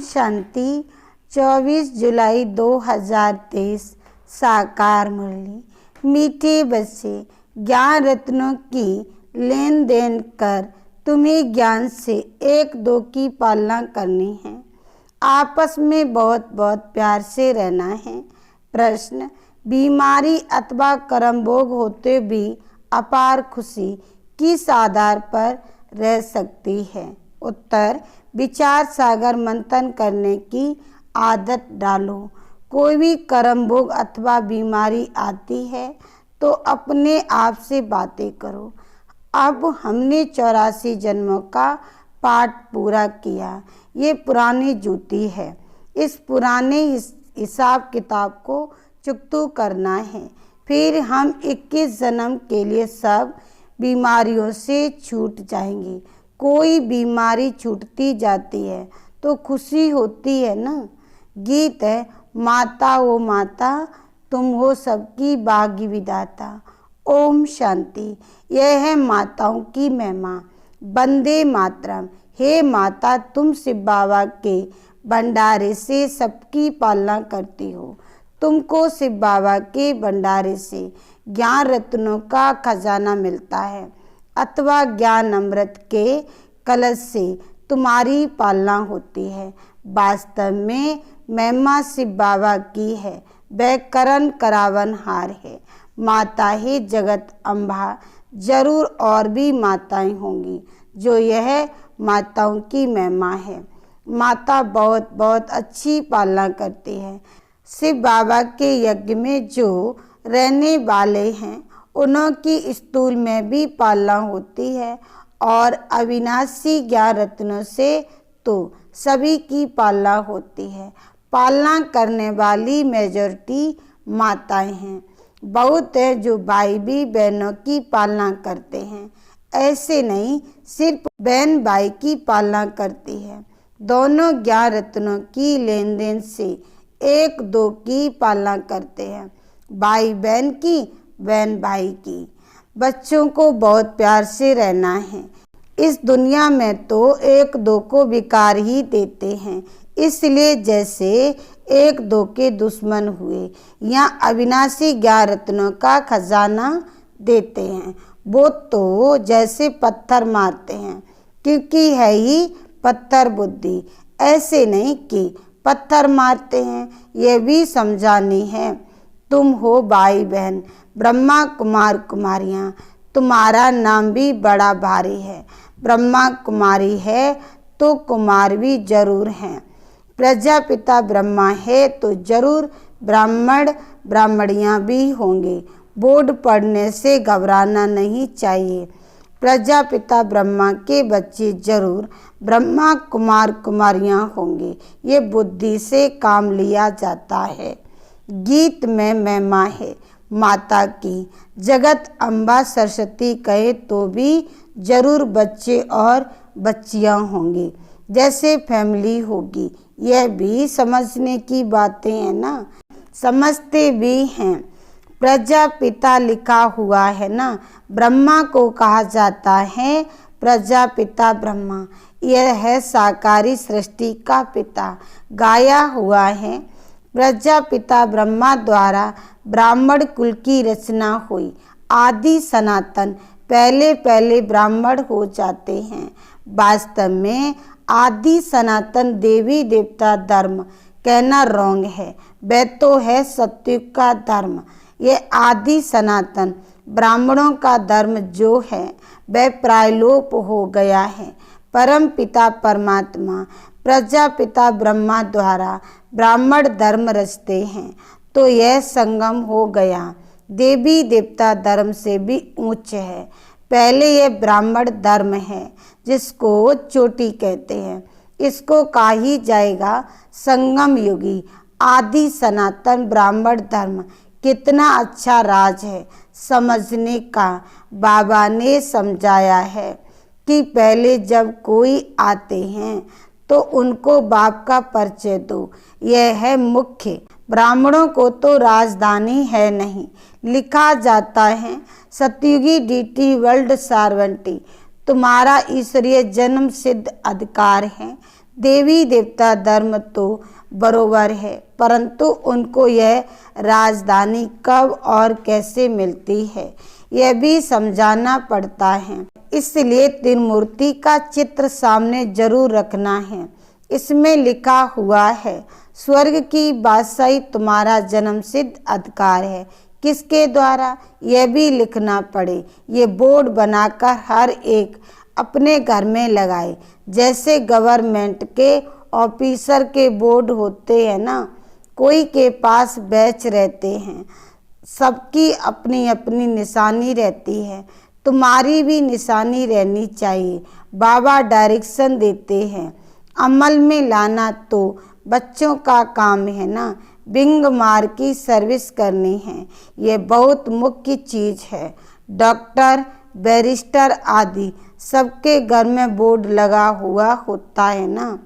शांति 24 जुलाई 2023 साकार मुरली। मीठे बच्चे, ज्ञान रत्नों की लेन देन कर तुम्हें ज्ञान से एक दो की पालना करनी है। आपस में बहुत बहुत प्यार से रहना है। प्रश्न, बीमारी अथवा कर्म भोग होते भी अपार खुशी किस आधार पर रह सकती है? उत्तर, विचार सागर मंथन करने की आदत डालो। कोई भी कर्म भोग अथवा बीमारी आती है तो अपने आप से बातें करो। अब हमने 84 जन्मों का पाठ पूरा किया। ये पुरानी जूती है। इस पुराने हिसाब किताब को चुकता करना है। फिर हम 21 जन्म के लिए सब बीमारियों से छूट जाएंगे। कोई बीमारी छूटती जाती है तो खुशी होती है ना। गीत है, माता ओ माता तुम हो सबकी भाग्य विधाता। ओम शांति। यह है माताओं की महिमा। वंदे मातरम। हे माता, तुम शिव बाबा के भंडारे से सबकी पालना करती हो। तुमको शिव बाबा के भंडारे से ज्ञान रत्नों का खजाना मिलता है अथवा ज्ञान अमृत के कलश से तुम्हारी पालना होती है। वास्तव में महिमा शिव बाबा की है। वह करण करावन हार है। माता ही जगत अम्बा। जरूर और भी माताएं होंगी जो यह माताओं की महिमा है। माता बहुत बहुत अच्छी पालना करती है। शिव बाबा के यज्ञ में जो रहने वाले हैं उन्हों की स्थूल में भी पालना होती है और अविनाशी ज्ञान रत्नों से तो सभी की पालना होती है। पालना करने वाली मेजॉरिटी माताएं हैं। बहुत है जो भाई भी बहनों की पालना करते हैं। ऐसे नहीं, सिर्फ बहन भाई की पालना करती है। दोनों ज्ञान रत्नों की लेन देन से एक दो की पालना करते हैं। भाई बहन की, बहन भाई की। बच्चों को बहुत प्यार से रहना है। इस दुनिया में तो एक दो को विकार ही देते हैं। इसलिए जैसे एक दो के दुश्मन हुए, यहाँ अविनाशी ज्ञान रत्नों का खजाना देते हैं। वो तो जैसे पत्थर मारते हैं क्योंकि है ही पत्थर बुद्धि। ऐसे नहीं कि पत्थर मारते हैं। ये भी समझानी है। तुम हो भाई बहन, ब्रह्मा कुमार कुमारियाँ। तुम्हारा नाम भी बड़ा भारी है। ब्रह्मा कुमारी है तो कुमार भी जरूर हैं। प्रजापिता ब्रह्मा है तो जरूर ब्राह्मण ब्राह्मणियाँ भी होंगे। बोर्ड पढ़ने से घबराना नहीं चाहिए। प्रजापिता ब्रह्मा के बच्चे जरूर ब्रह्मा कुमार कुमारियाँ होंगे। ये बुद्धि से काम लिया जाता है। गीत में महिमा है माता की। जगत अम्बा सरस्वती कहे तो भी जरूर बच्चे और बच्चियाँ होंगी। जैसे फैमिली होगी। यह भी समझने की बातें हैं ना। समझते भी हैं। प्रजापिता लिखा हुआ है ना। ब्रह्मा को कहा जाता है प्रजापिता ब्रह्मा। यह है साकारी सृष्टि का पिता। गाया हुआ है प्रजापिता ब्रह्मा द्वारा ब्राह्मण कुल की रचना हुई। आदि सनातन पहले पहले ब्राह्मण हो जाते हैं। वास्तव में आदि सनातन देवी देवता धर्म कहना रॉन्ग है। वह तो है सत्युग का धर्म। यह आदि सनातन ब्राह्मणों का धर्म जो है वह प्रायलोप हो गया है। परम पिता परमात्मा प्रजापिता ब्रह्मा द्वारा ब्राह्मण धर्म रचते हैं तो यह संगम हो गया। देवी देवता धर्म से भी ऊंच है। पहले यह ब्राह्मण धर्म है जिसको चोटी कहते हैं। इसको कहा ही जाएगा संगम युगी। आदि सनातन ब्राह्मण धर्म कितना अच्छा राज है समझने का। बाबा ने समझाया है कि पहले जब कोई आते हैं तो उनको बाप का परिचय दो। यह है मुख्य। ब्राह्मणों को तो राजधानी है नहीं। लिखा जाता है सतयुगी डीटी वर्ल्ड सार्वंटी। तुम्हारा ईश्वरीय जन्म सिद्ध अधिकार है। देवी देवता धर्म तो बरोबर है, परंतु उनको यह राजधानी कब और कैसे मिलती है यह भी समझाना पड़ता है। इसलिए त्रिमूर्ति का चित्र सामने जरूर रखना है। इसमें लिखा हुआ है, स्वर्ग की बादशाही तुम्हारा जन्म सिद्ध अधिकार है। किसके द्वारा यह भी लिखना पड़े, ये बोर्ड बनाकर हर एक अपने घर में लगाए। जैसे गवर्नमेंट के ऑफिसर के बोर्ड होते हैं ना, कोई के पास बैच रहते हैं, सबकी अपनी अपनी निशानी रहती है, तुम्हारी भी निशानी रहनी चाहिए। बाबा डायरेक्शन देते हैं, अमल में लाना तो बच्चों का काम है ना। बिंग मार की सर्विस करनी है, ये बहुत मुख्य चीज है। डॉक्टर, बैरिस्टर आदि सबके घर में बोर्ड लगा हुआ होता है ना,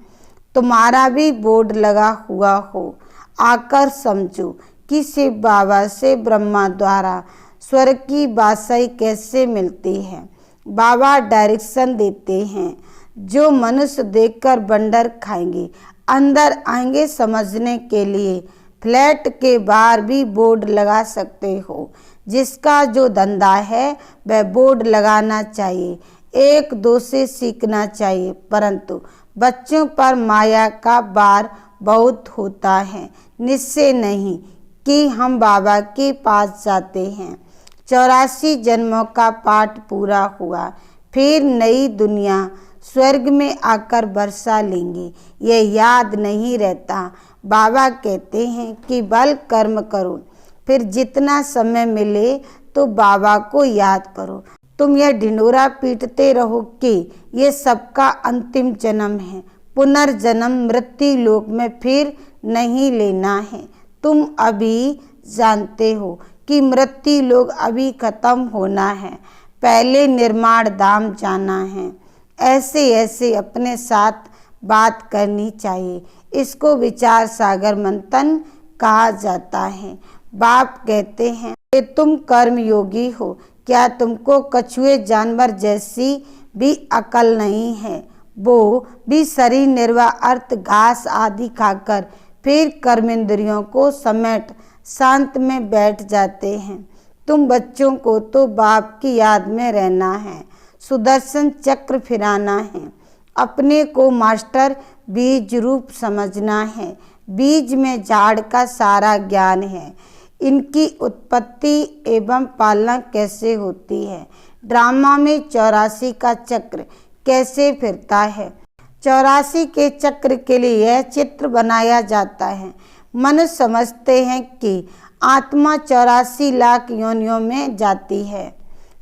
तुम्हारा भी बोर्ड लगा हुआ हो। आकर समझो कि शिव बाबा से ब्रह्मा द्वारा स्वर्ग की बादशाही कैसे मिलती है। बाबा डायरेक्शन देते हैं, जो मनुष्य देखकर बंडर खाएंगे। अंदर आएंगे समझने के लिए फ्लैट के बाहर भी बोर्ड लगा सकते हो। जिसका जो धंधा है वह बोर्ड लगाना चाहिए, एक दो से सीखना चाहिए, परंतु बच्चों पर माया का भार बहुत होता है। निश्चय नहीं कि हम बाबा के पास जाते हैं। 84 जन्मों का पाठ पूरा हुआ, फिर नई दुनिया स्वर्ग में आकर बरसा लेंगे, यह याद नहीं रहता। बाबा कहते हैं कि बल कर्म करो, फिर जितना समय मिले तो बाबा को याद करो। तुम यह ढिंढोरा पीटते रहो कि ये सबका अंतिम जन्म है, पुनर्जन्म मृत्यु लोक में फिर नहीं लेना है। तुम अभी जानते हो कि मृत्यु लोक अभी खत्म होना है, पहले निर्माण धाम जाना है। ऐसे ऐसे अपने साथ बात करनी चाहिए, इसको विचार सागर मंथन कहा जाता है। बाप कहते हैं कि तुम कर्म योगी हो, क्या तुमको कछुए जानवर जैसी भी अकल नहीं है? वो भी शरीर निर्वाह अर्थ घास आदि खाकर फिर कर्मेंद्रियों को समेट शांत में बैठ जाते हैं। तुम बच्चों को तो बाप की याद में रहना है, सुदर्शन चक्र फिराना है, अपने को मास्टर बीज रूप समझना है। बीज में झाड़ का सारा ज्ञान है, इनकी उत्पत्ति एवं पालना कैसे होती है। ड्रामा में 84 का चक्र कैसे फिरता है, 84 के चक्र के लिए यह चित्र बनाया जाता है। मनुष्य समझते हैं कि आत्मा 84 लाख योनियों में जाती है,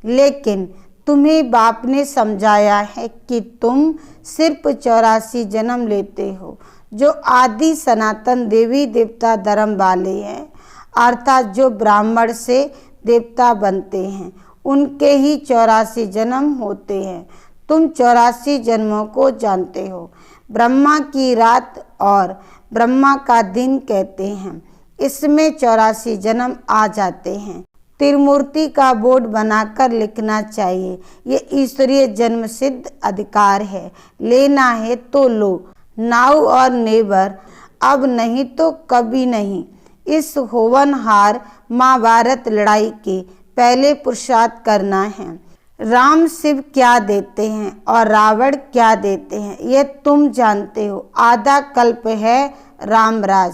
लेकिन तुम्हें बाप ने समझाया है कि तुम सिर्फ 84 जन्म लेते हो। जो आदि सनातन देवी देवता धर्म वाले हैं, अर्थात जो ब्राह्मण से देवता बनते हैं, उनके ही 84 जन्म होते हैं। तुम 84 जन्मों को जानते हो। ब्रह्मा की रात और ब्रह्मा का दिन कहते हैं, इसमें 84 जन्म आ जाते हैं। त्रिमूर्ति का बोर्ड बनाकर लिखना चाहिए, ये ईश्वरीय जन्म सिद्ध अधिकार है। लेना है तो लो, नाउ और नेवर, अब नहीं तो कभी नहीं। इस होवनहार महाभारत लड़ाई के पहले पुरुषार्थ करना है। राम शिव क्या देते हैं और रावण क्या देते हैं, यह तुम जानते हो। आधा कल्प है रामराज,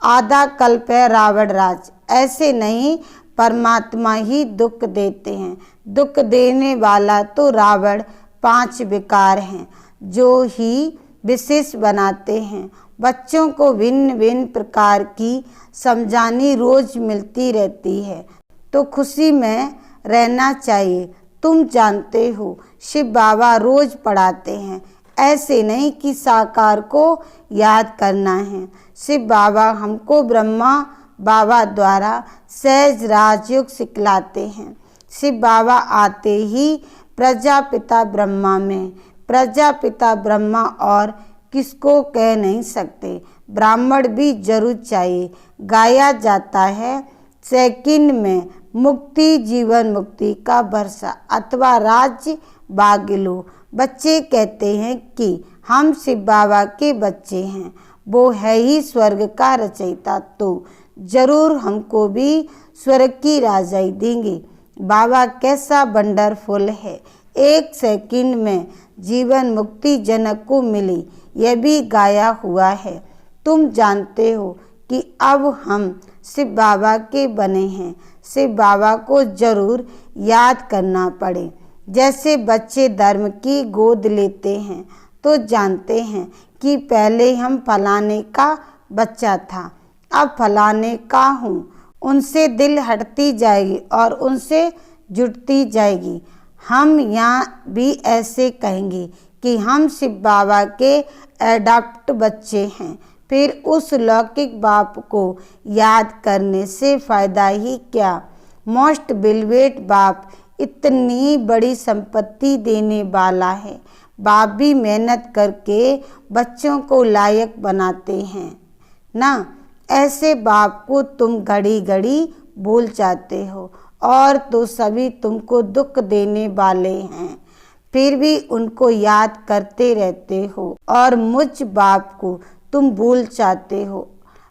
आधा कल्प है रावण राज। ऐसे नहीं, परमात्मा ही दुख देते हैं। दुख देने वाला तो रावण 5 विकार हैं, जो ही विशेष बनाते हैं। बच्चों को भिन्न भिन्न प्रकार की समझानी रोज मिलती रहती है, तो खुशी में रहना चाहिए। तुम जानते हो शिव बाबा रोज पढ़ाते हैं, ऐसे नहीं कि साकार को याद करना है। शिव बाबा हमको ब्रह्मा बाबा द्वारा सहज राजयोग सिखलाते हैं। शिव बाबा आते ही प्रजापिता ब्रह्मा में, प्रजापिता ब्रह्मा और किसको कह नहीं सकते। ब्राह्मण भी जरूर चाहिए। गाया जाता है, सेकंड में मुक्ति जीवन मुक्ति का वर्षा अथवा राज्य बागिलो। बच्चे कहते हैं कि हम शिव बाबा के बच्चे हैं, वो है ही स्वर्ग का रचयिता, तो जरूर हमको भी स्वर्ग की राजाई देंगे। बाबा कैसा वंडरफुल है, एक सेकंड में जीवन मुक्ति जनक को मिली, यह भी गाया हुआ है। तुम जानते हो कि अब हम शिव बाबा के बने हैं, शिव बाबा को जरूर याद करना पड़े। जैसे बच्चे धर्म की गोद लेते हैं तो जानते हैं कि पहले हम फलाने का बच्चा था, अब फलाने का हूँ, उनसे दिल हटती जाएगी और उनसे जुटती जाएगी। हम यहाँ भी ऐसे कहेंगे कि हम शिव बाबा के एडॉप्ट बच्चे हैं। फिर उस लौकिक बाप को याद करने से फ़ायदा ही क्या। मोस्ट बिलवेट बाप इतनी बड़ी संपत्ति देने वाला है। बाप भी मेहनत करके बच्चों को लायक बनाते हैं ना। ऐसे बाप को तुम घड़ी घड़ी भूल जाते हो और तो सभी तुमको दुख देने वाले हैं, फिर भी उनको याद करते रहते हो और मुझ बाप को तुम भूल जाते हो।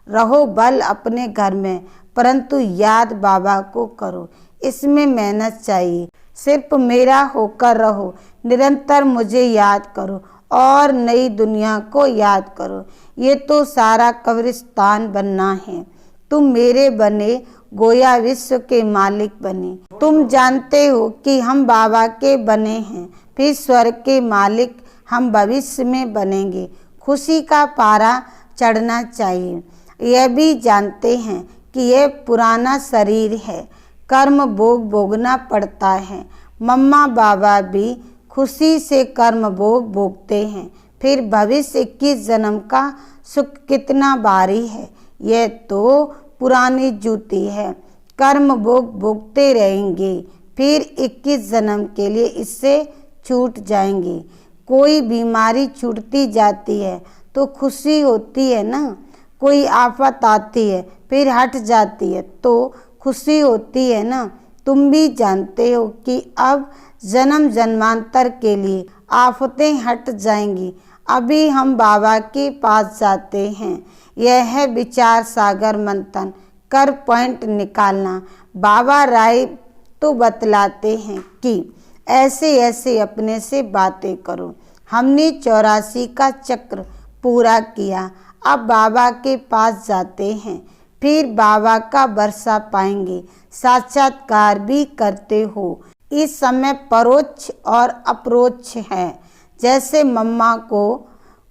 रहो बल अपने घर में, परंतु याद बाबा को करो, इसमें मेहनत चाहिए। सिर्फ मेरा होकर रहो, निरंतर मुझे याद करो और नई दुनिया को याद करो। ये तो सारा कब्रिस्तान बनना है। तुम मेरे बने, गोया विश्व के मालिक बने। तुम जानते हो कि हम बाबा के बने हैं, फिर स्वर्ग के मालिक हम भविष्य में बनेंगे। खुशी का पारा चढ़ना चाहिए। यह भी जानते हैं कि यह पुराना शरीर है, कर्म भोग भोगना पड़ता है। मम्मा बाबा भी खुशी से कर्म भोग भोगते हैं। फिर भविष्य 21 जन्म का सुख कितना भारी है। यह तो पुरानी जूती है, कर्म भोग भोगते रहेंगे, फिर 21 जन्म के लिए इससे छूट जाएंगे। कोई बीमारी छूटती जाती है तो खुशी होती है ना, कोई आफत आती है फिर हट जाती है तो खुशी होती है ना। तुम भी जानते हो कि अब जन्म जन्मांतर के लिए आफतें हट जाएंगी। अभी हम बाबा के पास जाते हैं। यह है विचार सागर मंथन कर पॉइंट निकालना। बाबा राय तो बतलाते हैं कि ऐसे ऐसे अपने से बातें करो। हमने 84 का चक्र पूरा किया, अब बाबा के पास जाते हैं, फिर बाबा का बरसा पाएंगे। साक्षात्कार भी करते हो। इस समय परोक्ष और अप्रोक्ष है। जैसे मम्मा को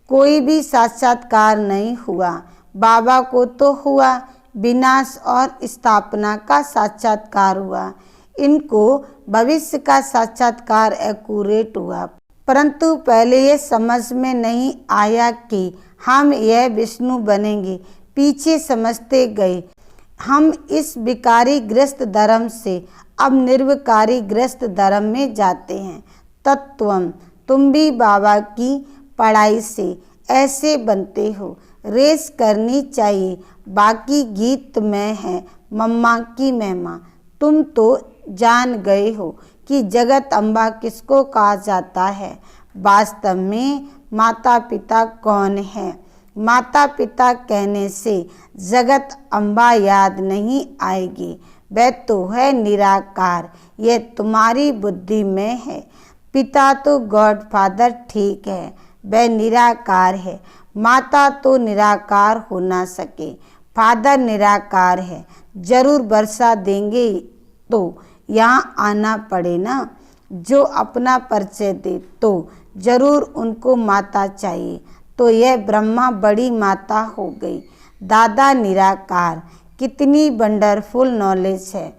कोई भी साक्षात्कार नहीं हुआ, बाबा को तो हुआ, विनाश और स्थापना का साक्षात्कार हुआ। इनको भविष्य का साक्षात्कार एक्यूरेट हुआ, परंतु पहले ये समझ में नहीं आया कि हम यह विष्णु बनेंगे। पीछे समझते गए। हम इस विकारी ग्रस्त धर्म से अब निर्विकारी ग्रस्त धर्म में जाते हैं। तत्वम तुम भी बाबा की पढ़ाई से ऐसे बनते हो। रेस करनी चाहिए, बाकी गीत में है मम्मा की महिमा। तुम तो जान गए हो कि जगत अम्बा किसको कहा जाता है। वास्तव में माता पिता कौन है? माता पिता कहने से जगत अम्बा याद नहीं आएगी, वह तो है निराकार। यह तुम्हारी बुद्धि में है। पिता तो गॉड फादर ठीक है, वह निराकार है। माता तो निराकार हो ना सके, फादर निराकार है। जरूर वर्षा देंगे तो यहाँ आना पड़े ना। जो अपना परिचय दे तो जरूर उनको माता चाहिए, तो यह ब्रह्मा बड़ी माता हो गई। दादा निराकार, कितनी वंडरफुल नॉलेज है,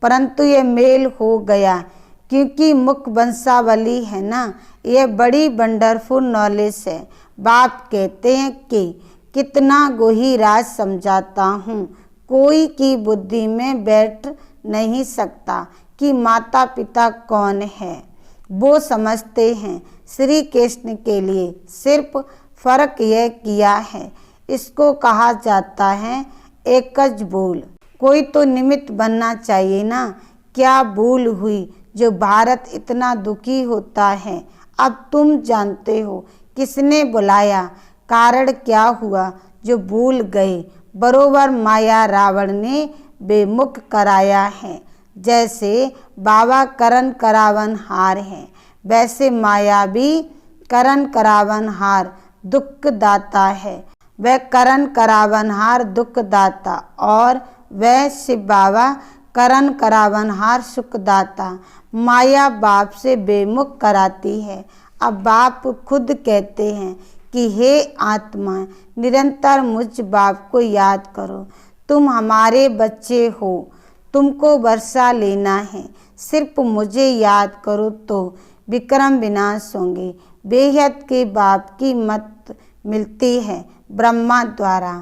परंतु यह मेल हो गया क्योंकि मुख वंशावली है ना। यह बड़ी वंडरफुल नॉलेज है। बाप कहते हैं कि कितना गोहीराज समझाता हूँ, कोई की बुद्धि में बैठ नहीं सकता कि माता पिता कौन है। वो समझते हैं। श्री कृष्ण के लिए सिर्फ फर्क यह किया है, इसको कहा जाता है एकज भूल। कोई तो निमित्त बनना चाहिए ना। क्या भूल हुई जो भारत इतना दुखी होता है। अब तुम जानते हो किसने बुलाया, कारण क्या हुआ जो भूल गए। बरोबर माया रावण ने बेमुख कराया है। जैसे बाबा करण करावन हार है, वैसे माया भी करण करावन हार दुख दाता है। वह करण करावन हार दुख दाता और वह शिव बाबा करण करावन हार सुख दाता। माया बाप से बेमुख कराती है। अब बाप खुद कहते हैं कि हे आत्मा, निरंतर मुझ बाप को याद करो। तुम हमारे बच्चे हो, तुमको वर्षा लेना है। सिर्फ मुझे याद करो तो विक्रम विनाश होंगे। बेहद के बाप की मत मिलती है ब्रह्मा द्वारा।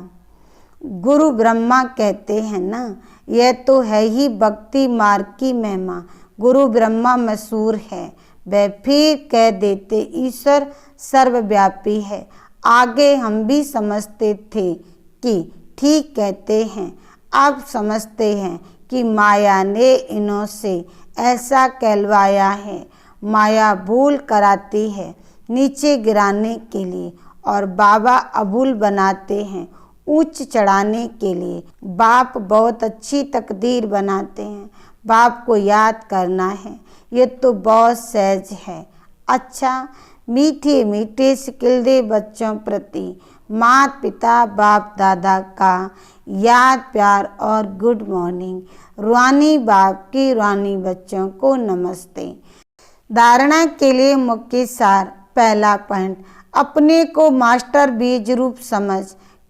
गुरु ब्रह्मा कहते हैं ना, यह तो है ही भक्ति मार्ग की महिमा। गुरु ब्रह्मा मशहूर है। वह फिर कह देते ईश्वर सर्वव्यापी है। आगे हम भी समझते थे कि ठीक कहते हैं, अब समझते हैं कि माया ने इन्हों से ऐसा कहलवाया है। माया भूल कराती है नीचे गिराने के लिए और बाबा अबूल बनाते हैं ऊंच चढ़ाने के लिए। बाप बहुत अच्छी तकदीर बनाते हैं। बाप को याद करना है, ये तो बहुत सहज है। अच्छा, मीठे मीठे सिकिलदे बच्चों प्रति माता पिता बाप दादा का याद प्यार और गुड मॉर्निंग। रूहानी बाप की रूहानी बच्चों को नमस्ते। धारणा के लिए मुख्य सार। पहला पॉइंट, अपने को मास्टर बीज रूप समझ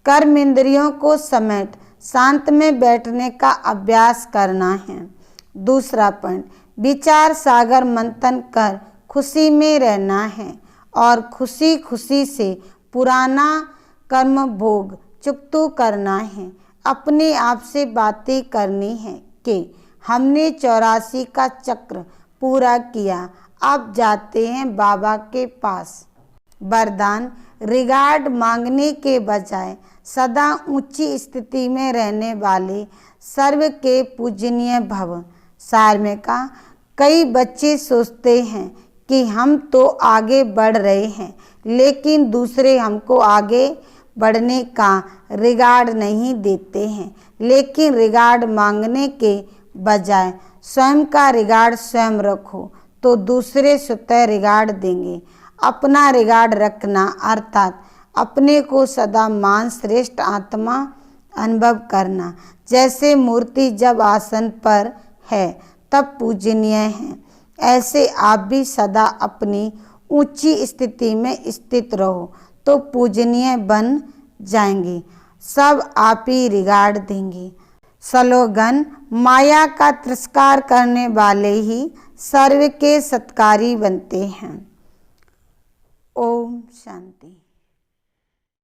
कर्म इंद्रियों को समेट शांत में बैठने का अभ्यास करना है। दूसरा पॉइंट, विचार सागर मंथन कर खुशी में रहना है और खुशी खुशी से पुराना कर्म भोग चुकतू करना है। अपने आप से बातें करनी है कि हमने 84 का चक्र पूरा किया, अब जाते हैं बाबा के पास। वरदान, रिगार्ड मांगने के बजाय सदा ऊंची स्थिति में रहने वाले सर्व के पूजनीय भव। सार में कहा, कई बच्चे सोचते हैं कि हम तो आगे बढ़ रहे हैं, लेकिन दूसरे हमको आगे बढ़ने का रिगार्ड नहीं देते हैं। लेकिन रिगार्ड मांगने के बजाय स्वयं का रिगार्ड स्वयं रखो तो दूसरे स्वतः रिगार्ड देंगे। अपना रिगार्ड रखना अर्थात अपने को सदा मान श्रेष्ठ आत्मा अनुभव करना। जैसे मूर्ति जब आसन पर है तब पूजनीय है, ऐसे आप भी सदा अपनी ऊंची स्थिति में स्थित रहो तो पूजनीय बन जाएंगे। सब आप ही रिगार्ड देंगे। स्लोगन, माया का तिरस्कार करने वाले ही सर्व के सत्कारी बनते हैं। ओम शांति।